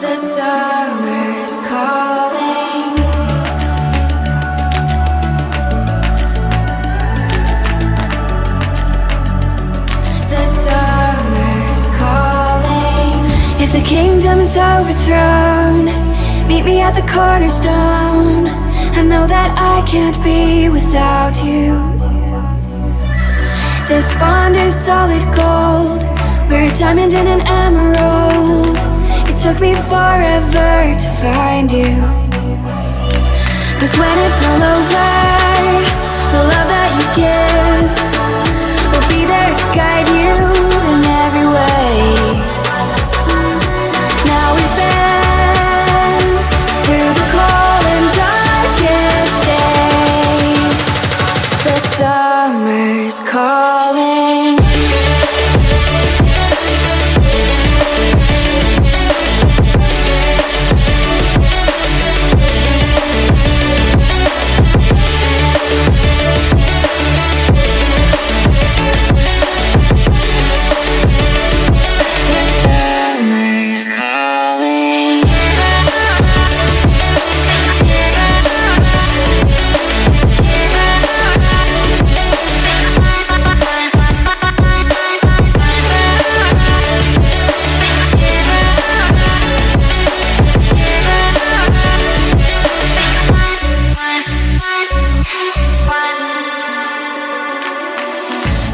The summer's calling. The summer's calling. If the kingdom is overthrown, meet me at the cornerstone. I know that I can't be without you. This bond is solid gold. We're a diamond and an emerald. It took me forever to find you. 'Cause when it's all over, the love that you give will be there to guide you in every way. Now we've been through the cold and darkest days. The summer's calling.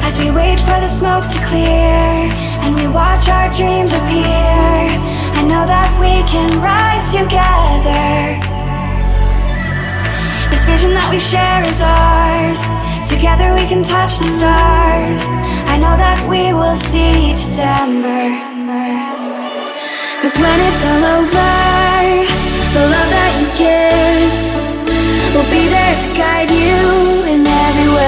As we wait for the smoke to clear and we watch our dreams appear, I know that we can rise together. This vision that we share is ours. Together we can touch the stars. I know that we will see December. 'Cause when it's all over, the love that you give will be there to guide you in every way.